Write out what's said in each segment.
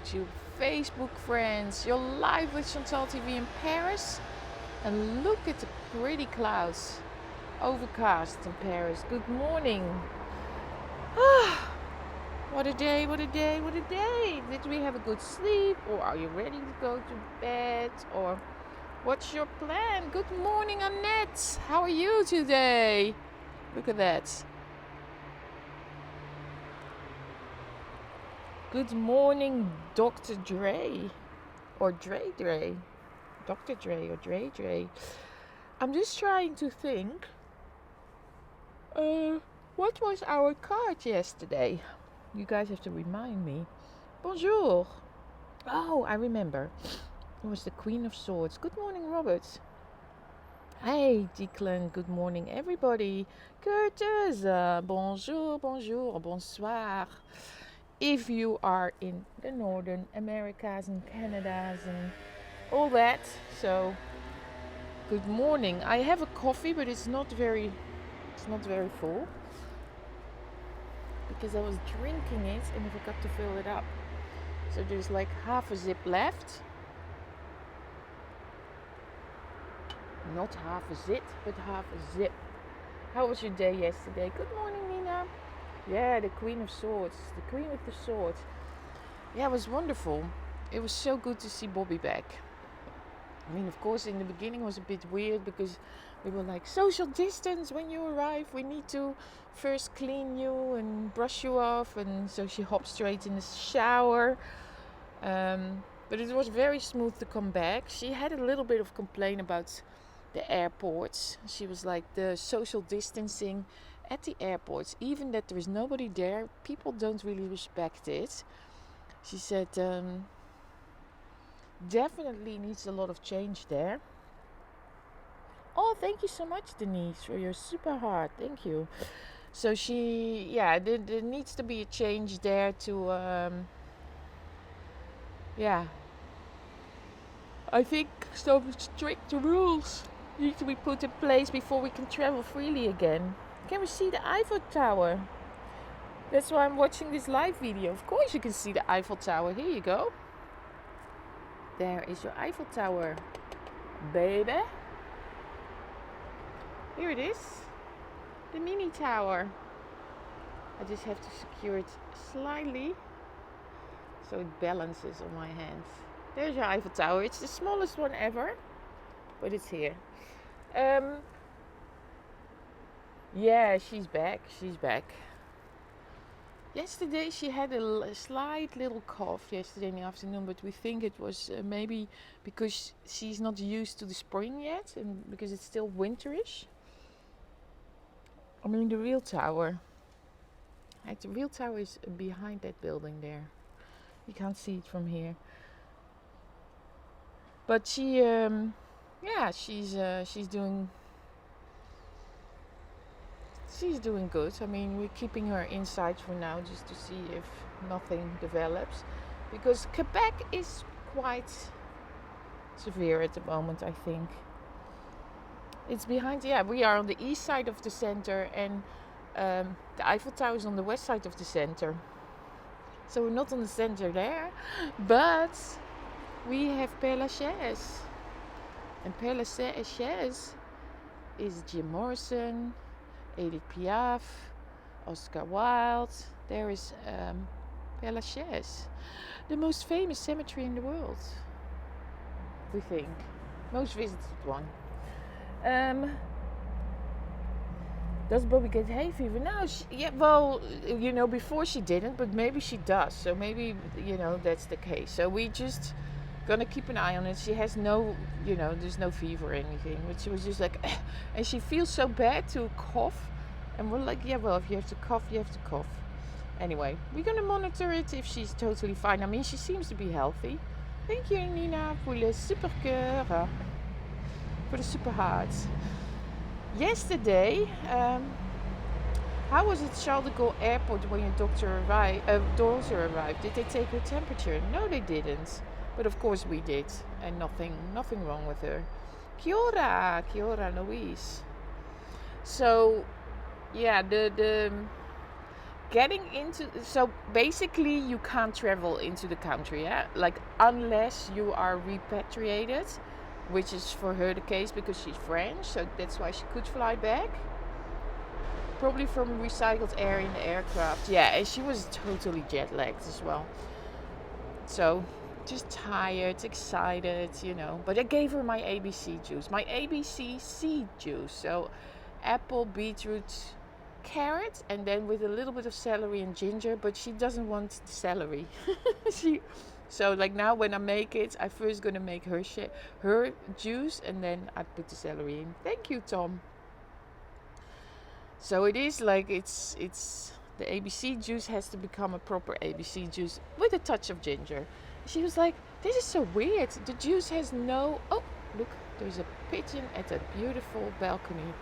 YouTube, Facebook friends. You're live with Chantal TV in Paris. And look at the pretty clouds. Overcast in Paris. Good morning. Ah, what a day, what a day, what a day. Did we have a good sleep? Or are you ready to go to bed? Or what's your plan? Good morning, Annette. How are you today? Look at that. Good morning, Dr. Dre. Or Dre. Dr. Dre or Dre. I'm just trying to think. What was our card yesterday? You guys have to remind me. Bonjour. Oh, I remember. It was the Queen of Swords. Good morning, Robert. Hey, Declan. Good morning, everybody. Curtis. Bonjour, bonsoir. If you are in the Northern Americas and Canadas and all that, so good morning. I have a coffee, but it's not very full because I was drinking it and I forgot to fill it up. So there's like half a zip left. Not half a zip, but half a zip. How was your day yesterday? Good morning, Nina. Yeah, the Queen of Swords. The Queen with the Sword. Yeah, it was wonderful. It was so good to see Bobby back. I mean, of course, in the beginning it was a bit weird because we were like, social distance when you arrive. We need to first clean you and brush you off. And so she hopped straight in the shower. But it was very smooth to come back. She had a little bit of complaint about the airports. She was like, the social distancing at the airports, even that there is nobody there, people don't really respect it. She said definitely needs a lot of change there. Oh, thank you so much, Denise, for your super heart. Thank you. So there needs to be a change there to I think some strict rules need to be put in place before we can travel freely again. Can we see the Eiffel Tower? That's why I'm watching this live video. Of course you can see the Eiffel Tower. Here you go. There is your Eiffel Tower, baby. Here it is. The mini tower. I just have to secure it slightly so it balances on my hands. There's your Eiffel Tower. It's the smallest one ever, but it's here. Yeah, she's back. Yesterday she had a slight little cough yesterday in the afternoon, but we think it was maybe because she's not used to the spring yet and because it's still winterish. I mean, the real tower. The real tower is behind that building there. You can't see it from here. But she's doing. She's doing good. I mean, we're keeping her inside for now just to see if nothing develops. Because Quebec is quite severe at the moment, I think. It's behind, we are on the east side of the center and the Eiffel Tower is on the west side of the center. So we're not on the center there, but we have Père Lachaise. And Père Lachaise is Jim Morrison, Edith Piaf, Oscar Wilde. There is Père Lachaise, the most famous cemetery in the world, we think. Most visited one. Does Bobby get hay fever? No, before she didn't, but maybe she does. So maybe, that's the case. So we just gonna keep an eye on it. She has no, there's no fever or anything. But she was just like, and she feels so bad to cough. And we're like, if you have to cough, you have to cough. Anyway, we're gonna monitor it if she's totally fine. I mean, she seems to be healthy. Thank you, Nina, pour le super cœur. For the super hearts. Yesterday, how was it Charles de Gaulle Airport when your daughter arrived? Did they take her temperature? No, they didn't. But of course we did, and nothing wrong with her. Kia ora, Louise. So, the getting into, so basically you can't travel into the country, yeah, like unless you are repatriated, which is for her the case because she's French, so that's why she could fly back, probably from recycled air in the aircraft. Yeah, and she was totally jet lagged as well, so just tired, excited, but I gave her my ABC juice, my ABC seed juice, so apple, beetroot, carrot, and then with a little bit of celery and ginger, but she doesn't want the celery. So like now when I make it, I first gonna make her juice, and then I put the celery in. Thank you, Tom. So it is like it's the ABC juice has to become a proper ABC juice with a touch of ginger. She was like, this is so weird, the juice has no, oh look, there's a pigeon at that beautiful balcony.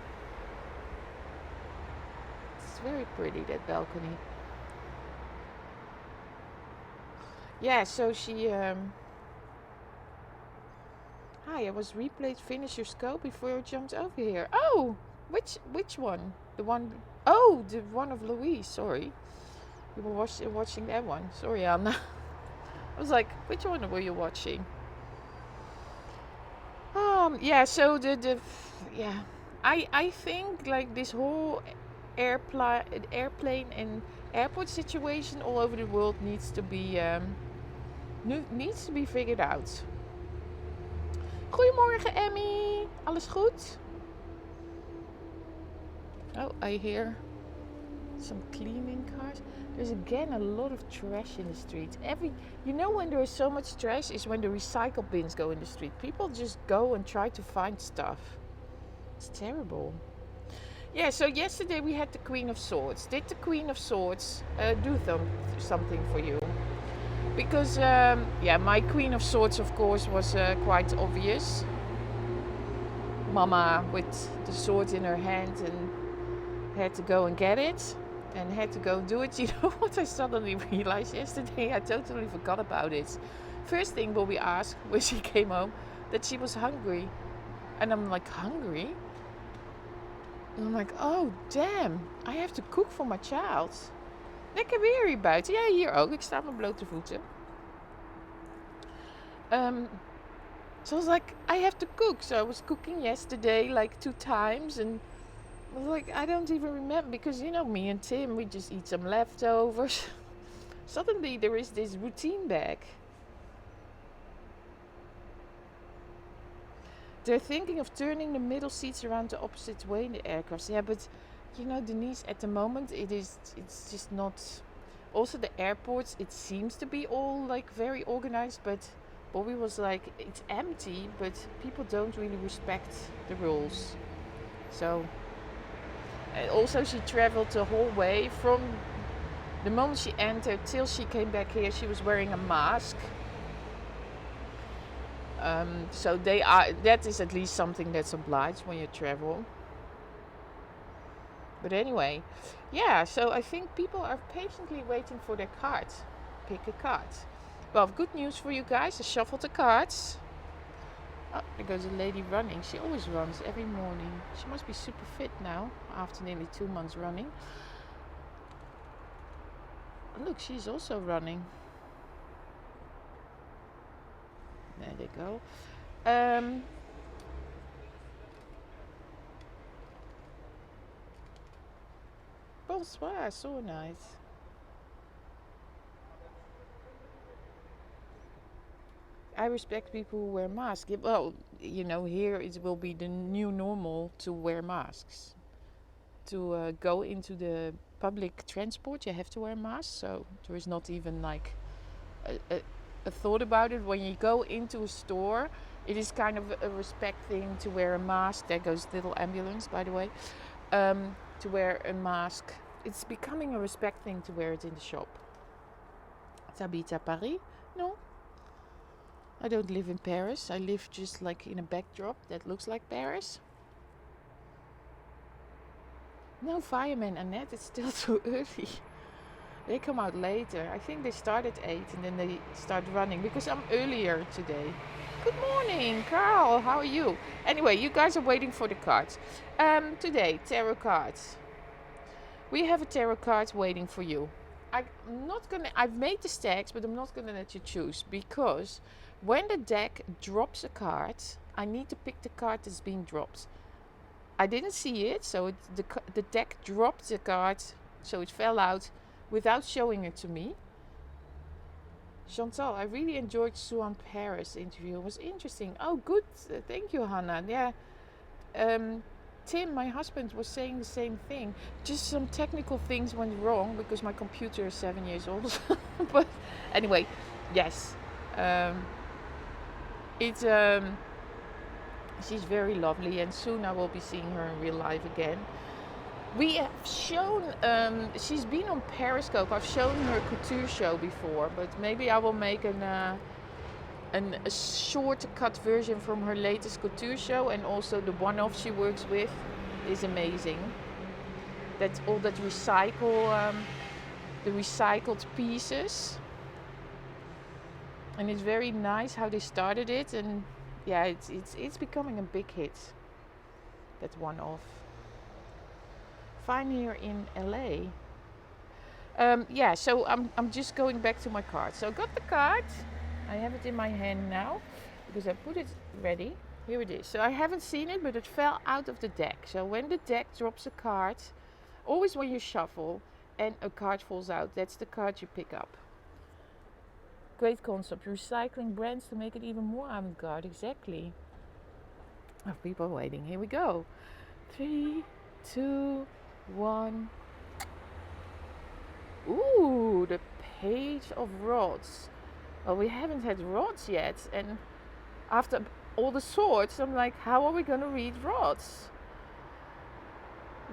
Very pretty, that balcony. Yeah, so she hi, I was replayed finish your scope before you jumped over here. Oh, which one? The one, oh, the one of Louise, sorry. You were watching that one. Sorry, Anna. I was like, which one were you watching? Yeah, so the yeah, I think like this whole airplane and airport situation all over the world needs to be figured out. Goedemorgen, Emmy. Alles goed? Oh, I hear some cleaning cars. There's again a lot of trash in the street. When there is so much trash is when the recycle bins go in the street. People just go and try to find stuff. It's terrible. Yeah, so yesterday we had the Queen of Swords. Did the Queen of Swords do something for you? Because, my Queen of Swords, of course, was quite obvious. Mama with the sword in her hand and had to go and get it. And had to go and do it. You know what I suddenly realized yesterday? I totally forgot about it. First thing Bobby asked when she came home, that she was hungry. And I'm like, hungry? En I'm like, oh damn, I have to cook for my child. Lekker weer hier buiten. Ja, hier ook. Ik sta op mijn blote voeten. So I was like, I have to cook. So I was cooking yesterday like 2 times. And I was like, I don't even remember. Because, me and Tim, we just eat some leftovers. Suddenly there is this routine back. They're thinking of turning the middle seats around the opposite way in the aircraft. Yeah, but Denise, at the moment it's just not. Also the airports, it seems to be all like very organized, but Bobby was like, it's empty, but people don't really respect the rules. So, and also she traveled the whole way from the moment she entered till she came back here. She was wearing a mask. So that is at least something that's obliged when you travel. But anyway, yeah, so I think people are patiently waiting for their card. Pick a card. Well, good news for you guys. I shuffled the cards. Oh, there goes a lady running. She always runs every morning. She must be super fit now after nearly 2 months running. Look, she's also running. There they go. Bonsoir, so nice. I respect people who wear masks. Well, here it will be the new normal to wear masks. To go into the public transport, you have to wear masks. So there is not even like a thought about it. When you go into a store, it is kind of a respect thing to wear a mask. There goes little ambulance, by the way. To wear a mask. It's becoming a respect thing to wear it in the shop. T'habites à Paris? No. I don't live in Paris. I live just like in a backdrop that looks like Paris. No, fireman, Annette, it's still too early. They come out later. I think they start at 8 and then they start running because I'm earlier today. Good morning, Carl. How are you? Anyway, you guys are waiting for the cards. Today, tarot cards. We have a tarot card waiting for you. I've made the stacks, but I'm not gonna let you choose, because when the deck drops a card, I need to pick the card that's being dropped. I didn't see it, so the deck dropped the card, so it fell out without showing it to me. Chantal, I really enjoyed Sue Paris interview. It was interesting. Oh, good. Thank you, Hannah. Yeah. Tim, my husband, was saying the same thing. Just some technical things went wrong because my computer is 7 years old. But anyway, yes. She's very lovely, and soon I will be seeing her in real life again. We have shown, she's been on Periscope. I've shown her couture show before, but maybe I will make a short cut version from her latest couture show, and also the one-off she works with is amazing. That's all that the recycled pieces, and it's very nice how they started it, and yeah, it's becoming a big hit. That one-off. Fine here in LA. Yeah, so I'm just going back to my card. So I got the card. I have it in my hand now because I put it ready. Here it is. So I haven't seen it, but it fell out of the deck. So when the deck drops a card, always when you shuffle and a card falls out, that's the card you pick up. Great concept. Recycling brands to make it even more avant-garde. Exactly. Oh, people are waiting. Here we go. 3, 2, 1. Ooh, the Page of Rods. Well, we haven't had rods yet, and after all the swords, I'm like, how are we going to read rods?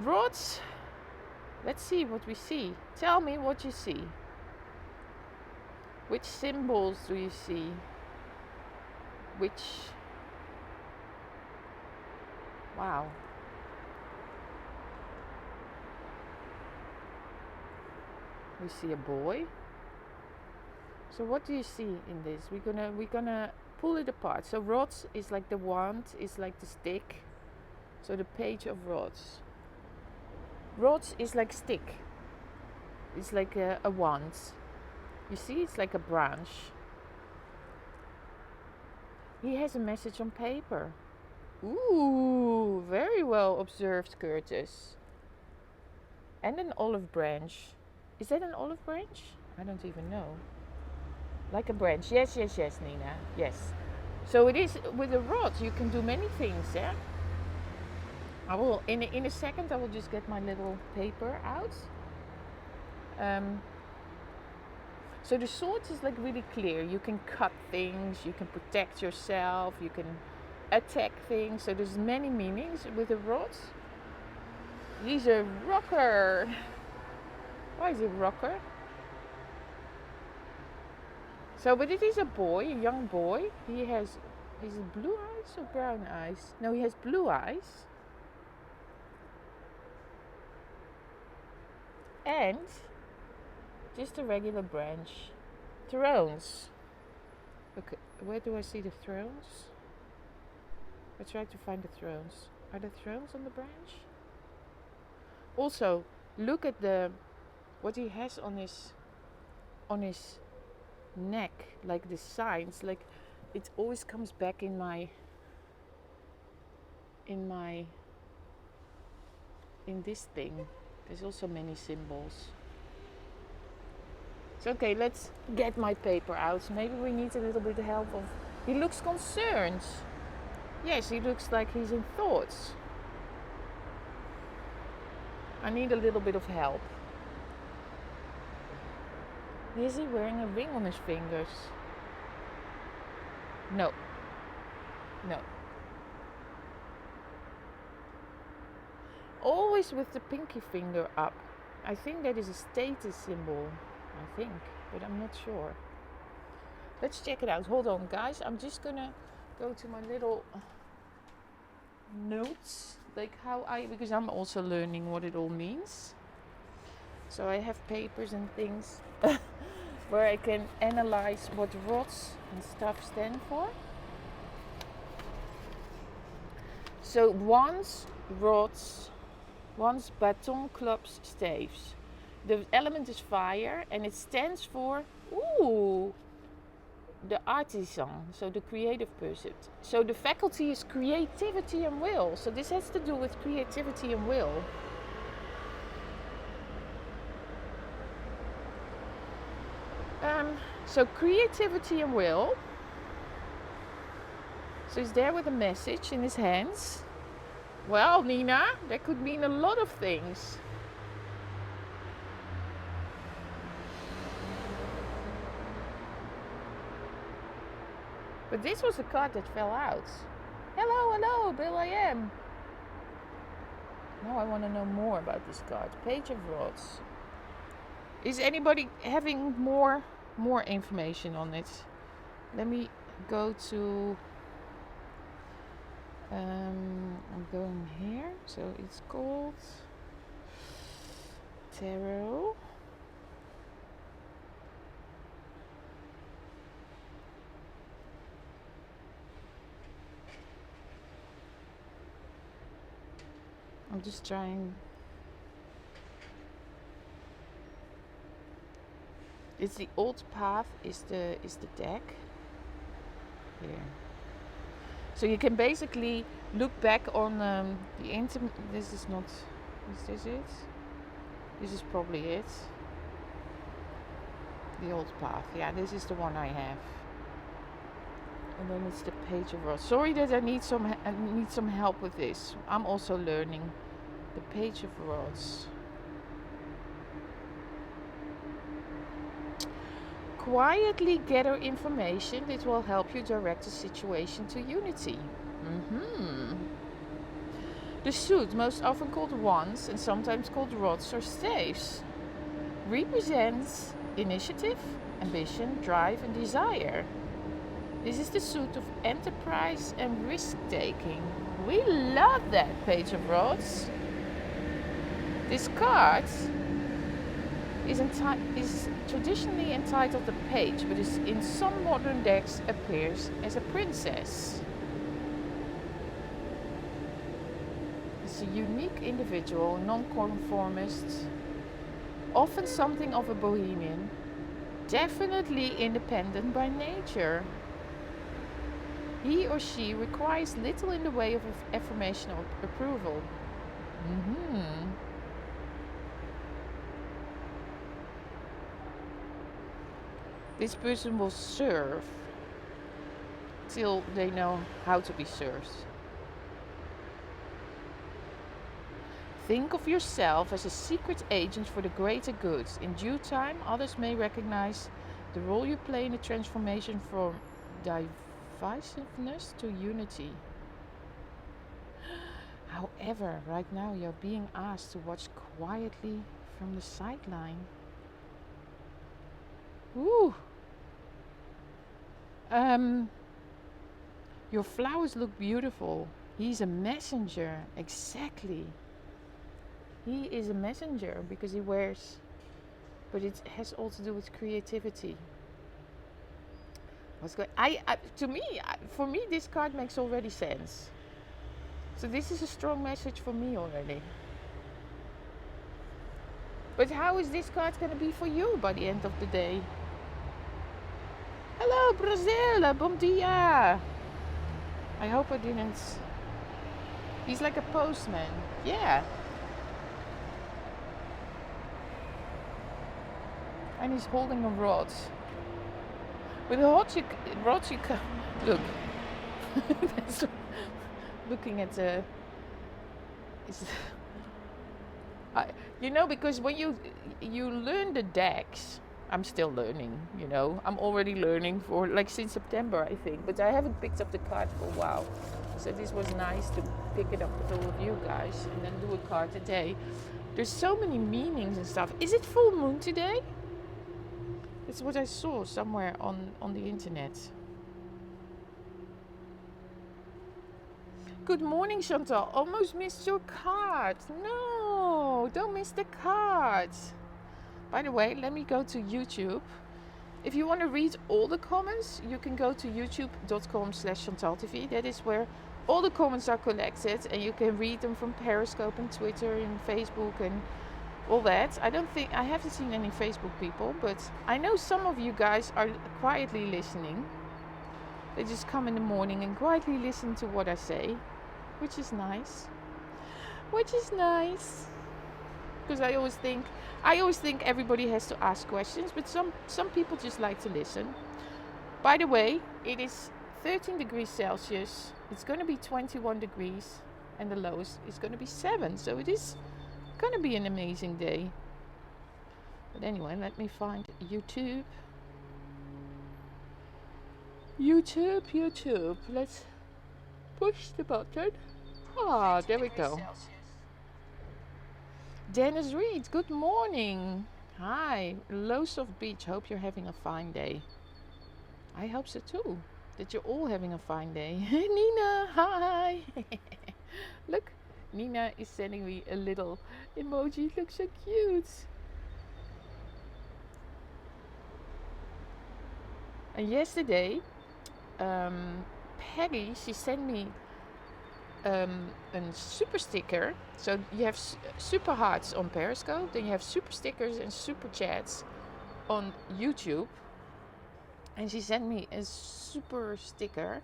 Rods. Let's see what we see. Tell me what you see. Which symbols do you see? Wow. We see a boy. So what do you see in this? We're gonna pull it apart. So rods is like the wand, is like the stick. So the Page of Rods. Rods is like stick. It's like a wand. You see, it's like a branch. He has a message on paper. Ooh, very well observed, Curtis. And an olive branch. Is that an olive branch? I don't even know. Like a branch. Yes, Nina. Yes. So it is with a rod. You can do many things, yeah? I will, in a second, I will just get my little paper out. So the sword is like really clear. You can cut things, you can protect yourself, you can attack things. So there's many meanings with the rod. He's a rocker. Why is he a rocker? So, but it is a boy, a young boy. He has blue eyes or brown eyes? No, he has blue eyes. And just a regular branch. Thrones. Okay, where do I see the thrones? I tried to find the thrones. Are there thrones on the branch? Also, look at what he has on his neck, like the signs, like it always comes back in this thing. There's also many symbols. So okay, let's get my paper out. Maybe we need a little bit of help of. He looks concerned. Yes, he looks like he's in thoughts. I need a little bit of help. Is he wearing a ring on his fingers? No. Always with the pinky finger up. I think that is a status symbol. I think, but I'm not sure. Let's check it out. Hold on, guys. I'm just gonna go to my little notes, like because I'm also learning what it all means. So I have papers and things where I can analyze what rods and stuff stand for. So wands, rods, One's baton, clubs, staves. The element is fire, and it stands for the artisan, so the creative person. So the faculty is creativity and will. So this has to do with creativity and will. So creativity and will. So he's there with a message in his hands. Well, Nina, that could mean a lot of things. But this was the card that fell out. Hello, Bill I am. Now I want to know more about this card. Page of Rods. Is anybody having more information on it? Let me go to... I'm going here. So it's called Tarot. I'm just trying. It's the old path is the deck here. So you can basically look back on the intimate. This is not. Is this it? This is probably it. The old path. Yeah, this is the one I have. And then it's the Page of Rods. Sorry that I need some help with this. I'm also learning. The Page of Rods. Quietly gather information that will help you direct the situation to unity. The suit, most often called wands and sometimes called rods or staves, represents initiative, ambition, drive and desire. This is the suit of enterprise and risk-taking. We love that, Page of Rods. This card is traditionally entitled the Page, but in some modern decks appears as a princess. It's a unique individual, nonconformist, often something of a bohemian, definitely independent by nature. He or she requires little in the way of affirmation or approval. This person will serve till they know how to be served. Think of yourself as a secret agent for the greater good. In due time, others may recognize the role you play in the transformation from divisiveness to unity. However, right now you're being asked to watch quietly from the sideline. Ooh. Your flowers look beautiful. He's a messenger. Exactly. He is a messenger because he wears, but it has all to do with creativity. What's going? For me, this card makes already sense. So this is a strong message for me already. But how is this card going to be for you by the end of the day? Hello, Brazil. Bom dia. I hope I didn't. He's like a postman. Yeah. And he's holding a rod. With a rod you can look. That's looking at the. Because when you learn the decks, I'm still learning. I'm already learning for since September, I think. But I haven't picked up the card for a while. So this was nice to pick it up with all of you guys and then do a card a day. There's so many meanings and stuff. Is it full moon today? It's what I saw somewhere on the internet. Good morning, Chantal. Almost missed your card. No, don't miss the card. By the way, let me go to YouTube. If you want to read all the comments, you can go to youtube.com/ChantalTV. That is where all the comments are collected, and you can read them from Periscope and Twitter and Facebook and all that. I haven't seen any Facebook people, but I know some of you guys are quietly listening. They just come in the morning and quietly listen to what I say, which is nice. Because I always think everybody has to ask questions, but some people just like to listen. By the way, it is 13 degrees Celsius. It's going to be 21 degrees, and the lowest is going to be 7. So it is going to be an amazing day. But anyway, let me find YouTube. Let's push the button. Ah, there we go. Dennis Reed, good morning. Hi, Lowestoft Beach. Hope you're having a fine day. I hope so too. That you're all having a fine day. Nina, hi. Look, Nina is sending me a little emoji. It looks so cute. And yesterday, Peggy, she sent me a super sticker. So you have super hearts on Periscope, then you have super stickers and super chats on YouTube. And she sent me a super sticker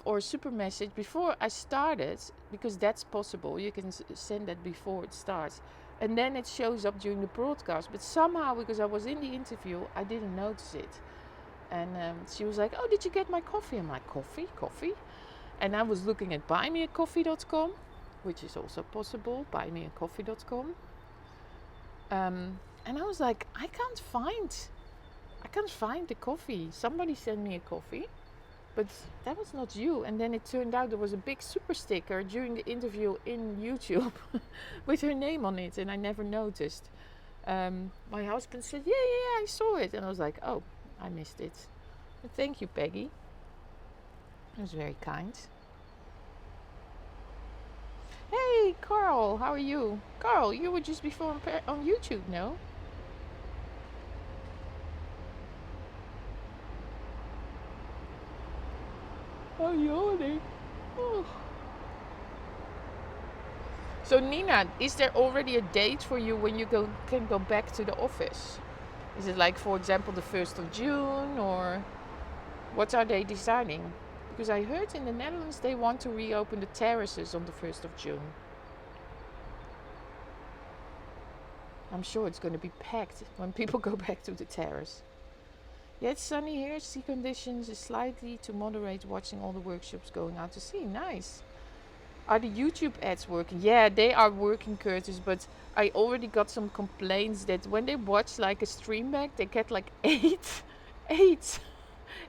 or super message before I started, because that's possible. You can send that before it starts, and then it shows up during the broadcast. But somehow, because I was in the interview, I didn't notice it. And she was like, "Oh, did you get my coffee?" I'm like, "Coffee?" And I was looking at buymeacoffee.com, which is also possible, buymeacoffee.com. And I was like, I can't find the coffee. Somebody sent me a coffee, but that was not you. And then it turned out there was a big super sticker during the interview in YouTube with her name on it, and I never noticed. My husband said, yeah, I saw it. And I was like, oh, I missed it. But thank you, Peggy. It was very kind. Hey, Carl, how are you? Carl, you were just before on YouTube, no? Oh, yawning. Oh. So Nina, is there already a date for you when you can go back to the office? Is it like, for example, the 1st of June, or what are they deciding? Because I heard in the Netherlands they want to reopen the terraces on the 1st of June. I'm sure it's going to be packed when people go back to the terrace. Yeah, it's sunny here. Sea conditions is slightly to moderate watching all the workshops going out to sea. Nice. Are the YouTube ads working? Yeah, they are working, Curtis, but I already got some complaints that when they watch like a stream back, they get like eight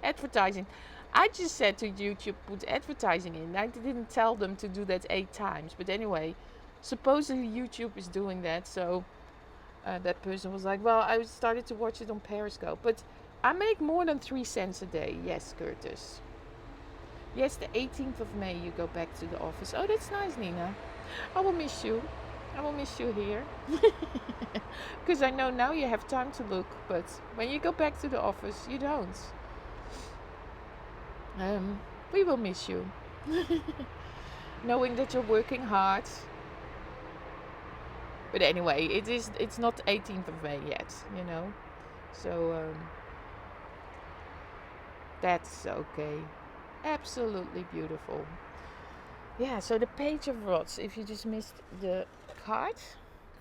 advertising. I just said to YouTube, put advertising in. I didn't tell them to do that 8 times. But anyway, supposedly YouTube is doing that. So that person was like, well, I started to watch it on Periscope. But I make more than 3 cents a day. Yes, Curtis. Yes, the 18th of May you go back to the office. Oh, that's nice, Nina. I will miss you. I will miss you here. Because I know now you have time to look. But when you go back to the office, you don't. We will miss you. Knowing that you're working hard. But anyway, it's not 18th of May yet, you know. So that's okay. Absolutely beautiful. Yeah, so the page of rods, if you just missed the card,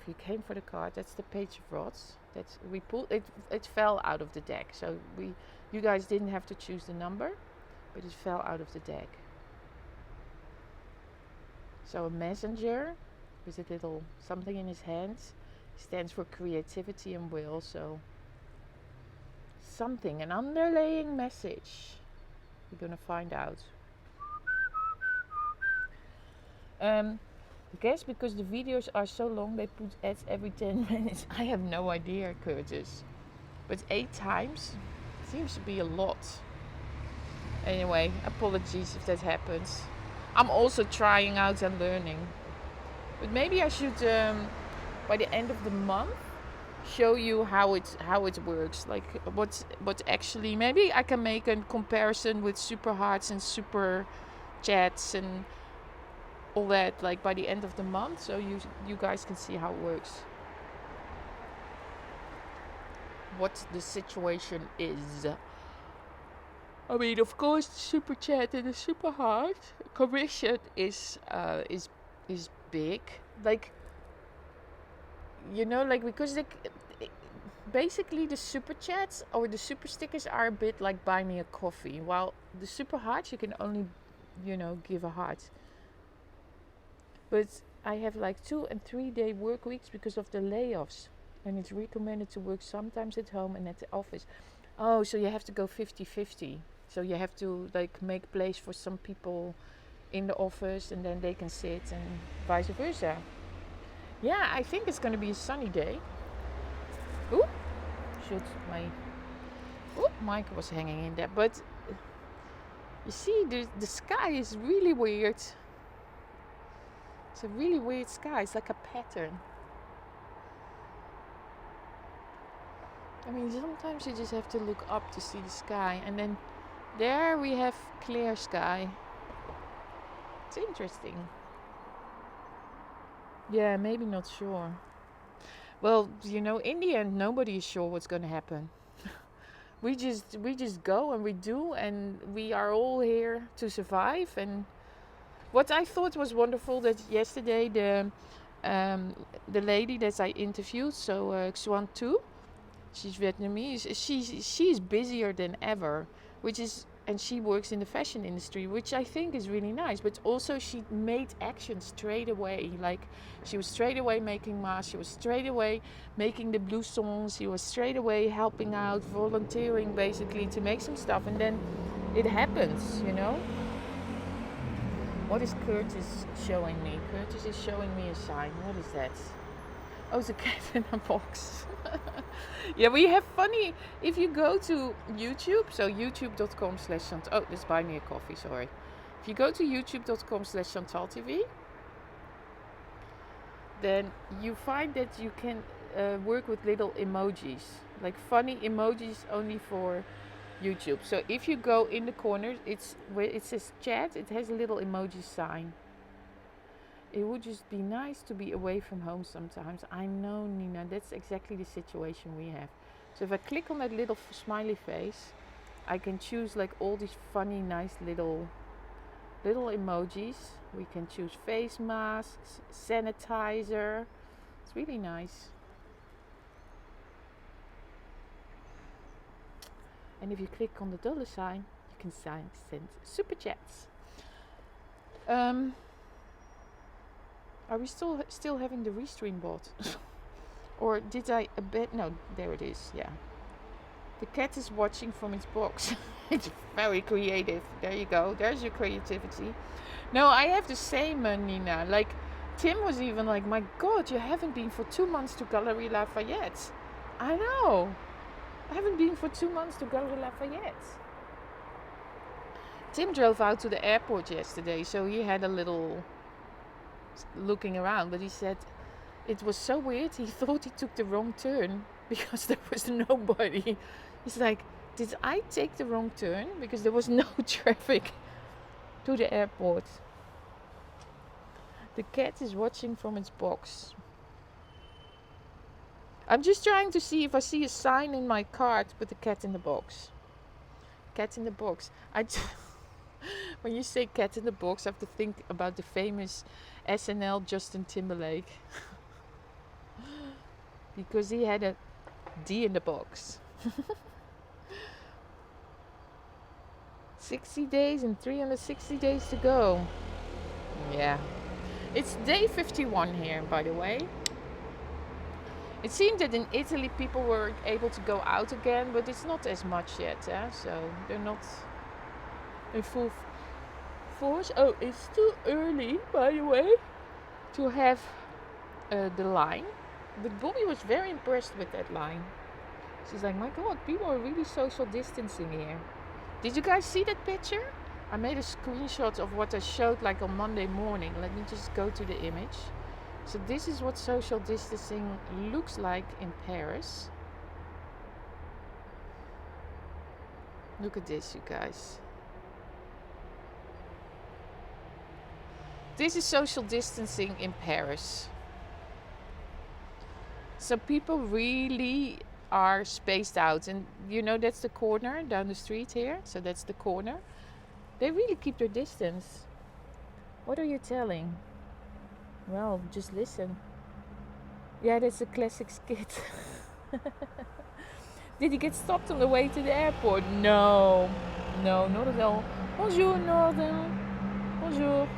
if you came for the card, that's the page of rods. That's we pulled it fell out of the deck. So you guys didn't have to choose the number, but it fell out of the deck. So a messenger with a little something in his hands stands for creativity and will. So something, an underlying message. We're gonna find out. I guess because the videos are so long, they put ads every 10 minutes. I have no idea, Curtis. But 8 times seems to be a lot. Anyway, apologies if that happens. I'm also trying out and learning. But maybe I should, by the end of the month, show you how it works. Like what actually. Maybe I can make a comparison with super hearts and super chats and all that like by the end of the month, so you guys can see how it works, what the situation is. I mean, of course, the super chat and the super hard commission is big. Like, you know, like, because basically the super chats or the super stickers are a bit like buy me a coffee, while the super hearts you can only, you know, give a heart. But I have like 2 and 3 day work weeks because of the layoffs, and it's recommended to work sometimes at home and at the office. Oh, so you have to go 50-50. So you have to like make place for some people in the office and then they can sit, and vice versa. Yeah, I think it's going to be a sunny day. Ooh, shoot, my mic was hanging in there. But you see, the sky is really weird. It's a really weird sky. It's like a pattern. I mean, sometimes you just have to look up to see the sky, and then there we have clear sky. It's interesting. Yeah, maybe not sure. Well, you know, in the end, nobody is sure what's going to happen. we just go and we do, and we are all here to survive. And what I thought was wonderful that yesterday the lady that I interviewed, so Xuan Tu, she's Vietnamese. She's busier than ever, and she works in the fashion industry, which I think is really nice. But also she made action straight away. Like, she was straight away making masks. She was straight away making the blue songs. She was straight away helping out, volunteering basically to make some stuff. And then it happens, you know. What is Curtis showing me? Curtis is showing me a sign. What is that? Oh, it's a cat in a box. Yeah, we have funny. If you go to YouTube, so youtube.com/Chantal. Oh, let's buy me a coffee, sorry. If you go to youtube.com/ChantalTV, then you find that you can work with little emojis. Like funny emojis only for YouTube. So if you go in the corner, it's where it says chat, it has a little emoji sign. It would just be nice to be away from home sometimes. I know, Nina, that's exactly the situation we have. So if I click on that little smiley face, I can choose like all these funny, nice little emojis. We can choose face masks, sanitizer. It's really nice. And if you click on the dollar sign, you can send super chats. Are we still having the restream bot? Or did I abet? No, there it is. Yeah. The cat is watching from its box. It's very creative. There you go. There's your creativity. No, I have the same, Nina. Like, Tim was even like, my God, you haven't been for 2 months to Galerie Lafayette. I know. I haven't been for 2 months to Galerie Lafayette. Tim drove out to the airport yesterday, so he had a little looking around, but he said it was so weird. He thought he took the wrong turn because there was nobody. He's like, did I take the wrong turn? Because there was no traffic to the airport. The cat is watching from its box. I'm just trying to see if I see a sign in my cart with the cat in the box. Cat in the box. When you say cat in the box, I have to think about the famous SNL Justin Timberlake. Because he had a D in the box. 60 days and 360 days to go. Yeah. It's day 51 here, by the way. It seemed that in Italy people were able to go out again, but it's not as much yet, so they're not in full force. Oh, it's too early, by the way, to have the line. But Bobby was very impressed with that line. She's like, my God, people are really social distancing here. Did you guys see that picture? I made a screenshot of what I showed like on Monday morning. Let me just go to the image. So this is what social distancing looks like in Paris. Look at this, you guys. This is social distancing in Paris. So people really are spaced out. And you know, that's the corner down the street here. So that's the corner. They really keep their distance. What are you telling? Well, just listen. Yeah, that's a classic skit. Did you get stopped on the way to the airport? No. No, not at all. Bonjour, Northern. Bonjour.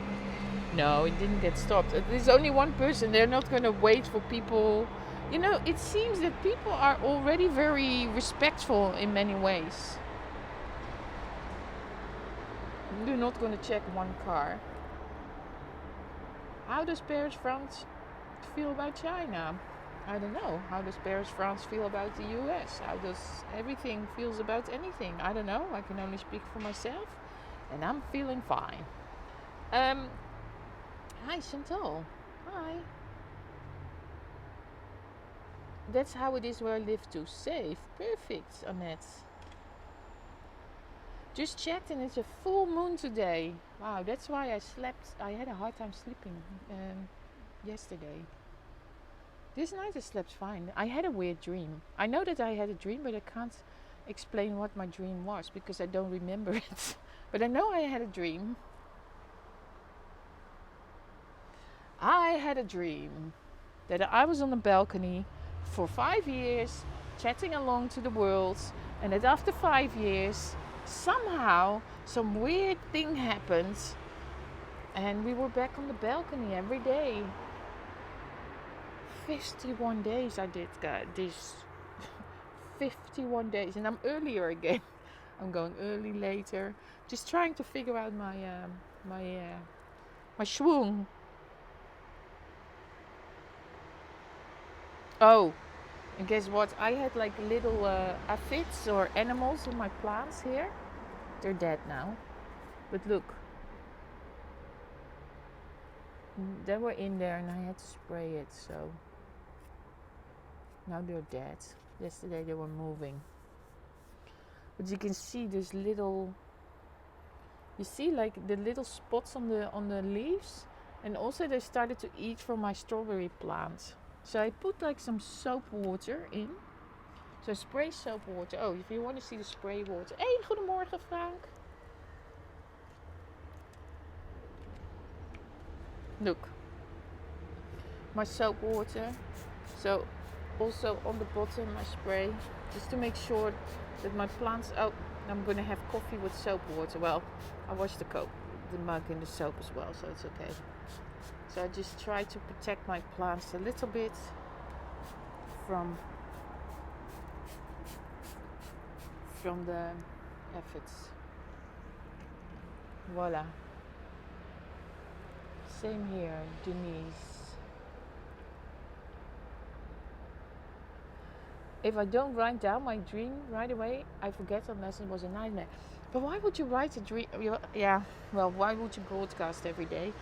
No, it didn't get stopped. There's only one person. They're not going to wait for people. You know, it seems that people are already very respectful in many ways. They're not going to check one car. How does Paris, France feel about China? I don't know. How does Paris, France feel about the US? How does everything feels about anything? I don't know. I can only speak for myself. And I'm feeling fine. Hi, Chantal. Hi. That's how it is where I live too. Safe. Perfect, Annette. Just checked and it's a full moon today. Wow, that's why I slept. I had a hard time sleeping yesterday. This night I slept fine. I had a weird dream. I know that I had a dream, but I can't explain what my dream was because I don't remember it. But I know I had a dream. I had a dream that I was on the balcony for 5 years, chatting along to the world, and that after 5 years, somehow some weird thing happened, and we were back on the balcony every day. 51 days I did this. 51 days, and I'm earlier again. I'm going early later, just trying to figure out my schwung. Oh, and guess what? I had like little aphids or animals in my plants here. They're dead now. But look. They were in there and I had to spray it, so now they're dead. Yesterday they were moving. But you can see there's little, you see like the little spots on the leaves, and also they started to eat from my strawberry plant. So I put like some soap water in. So spray soap water. Oh, if you want to see the spray water. Hey, goedemorgen Frank. Look. My soap water. So also on the bottom I spray. Just to make sure that my plants... Oh, I'm going to have coffee with soap water. Well, I wash the mug in the soap as well, so it's okay. So I just try to protect my plants a little bit from the aphids. Voila. Same here, Denise. If I don't write down my dream right away, I forget unless it was a nightmare. But why would you write a dream? Yeah, well, why would you broadcast every day?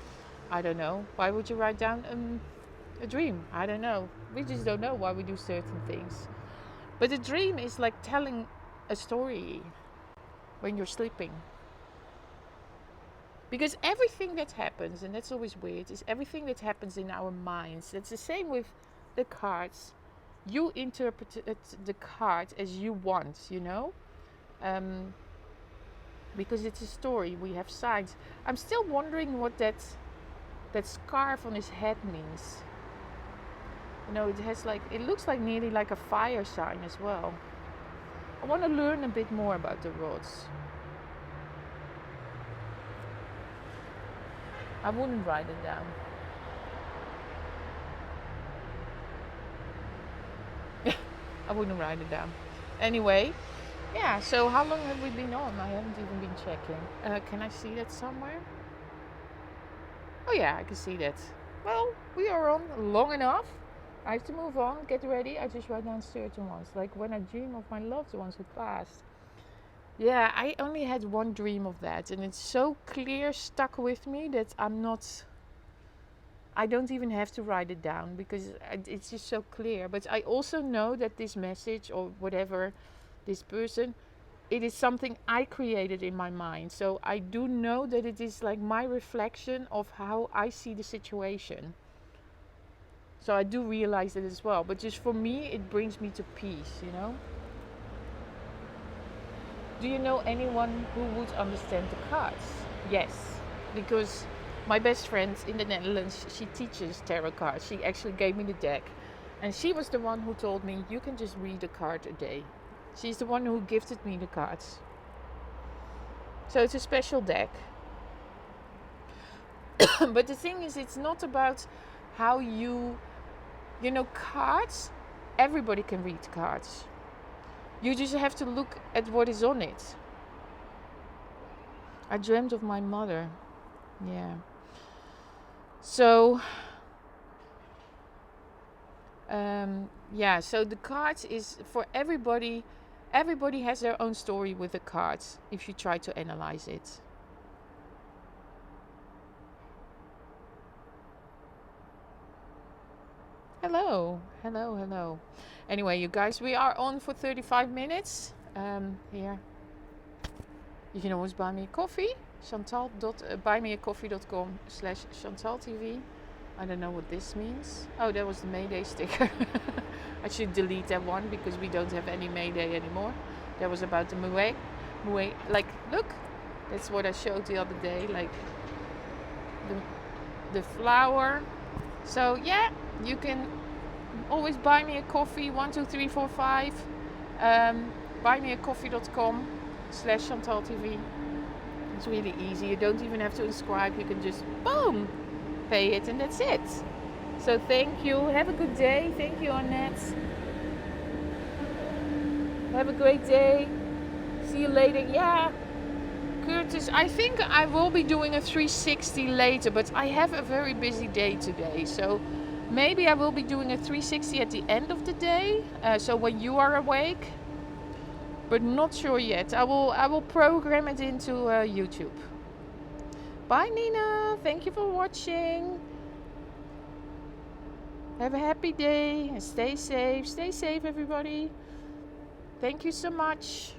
I don't know. Why would you write down a dream? I don't know. We just don't know why we do certain things. But a dream is like telling a story when you're sleeping. Because everything that happens, and that's always weird, is everything that happens in our minds. It's the same with the cards. You interpret the card as you want, you know? Because it's a story. We have signs. I'm still wondering what that scarf on his head means. You know, it looks like nearly like a fire sign as well. I want to learn a bit more about the rods. I wouldn't write it down. I wouldn't write it down. Anyway, yeah, so how long have we been on? I haven't even been checking. Can I see that somewhere? Oh yeah, I can see that. Well, we are on long enough. I have to move on, get ready. I just write down certain ones. Like when I dream of my loved ones who passed. Yeah, I only had one dream of that. And it's so clear, stuck with me that I don't even have to write it down because it's just so clear. But I also know that this message or whatever, this person it is something I created in my mind. So I do know that it is like my reflection of how I see the situation. So I do realize it as well. But just for me, it brings me to peace, you know. Do you know anyone who would understand the cards? Yes, because my best friend in the Netherlands, she teaches tarot cards. She actually gave me the deck. And she was the one who told me, you can just read a card a day. She's the one who gifted me the cards. So it's a special deck. But the thing is, it's not about how you know, cards, everybody can read cards. You just have to look at what is on it. I dreamt of my mother. Yeah. So, yeah, so the cards is for everybody. Everybody has their own story with the cards if you try to analyze it. Hello, hello, hello. Anyway, you guys, we are on for 35 minutes. Here, you can always buy me a coffee. buymeacoffee.com/ChantalTV. I don't know what this means. Oh, that was the Mayday sticker. I should delete that one because we don't have any Mayday anymore. That was about the Muay. Like, look, that's what I showed the other day. Like the flower. So yeah, you can always buy me a coffee. 1, 2, 3, 4, 5. buymeacoffee.com/ChantalTV. It's really easy. You don't even have to subscribe. You can just boom, pay it, and that's it. So thank you. Have a good day. Thank you, Annette. Have a great day. See you later. Yeah, Curtis, I think I will be doing a 360 later, but I have a very busy day today. So maybe I will be doing a 360 at the end of the day. So when you are awake. But not sure yet. I will program it into YouTube. Bye, Nina. Thank you for watching. Have a happy day and stay safe. Stay safe, everybody. Thank you so much.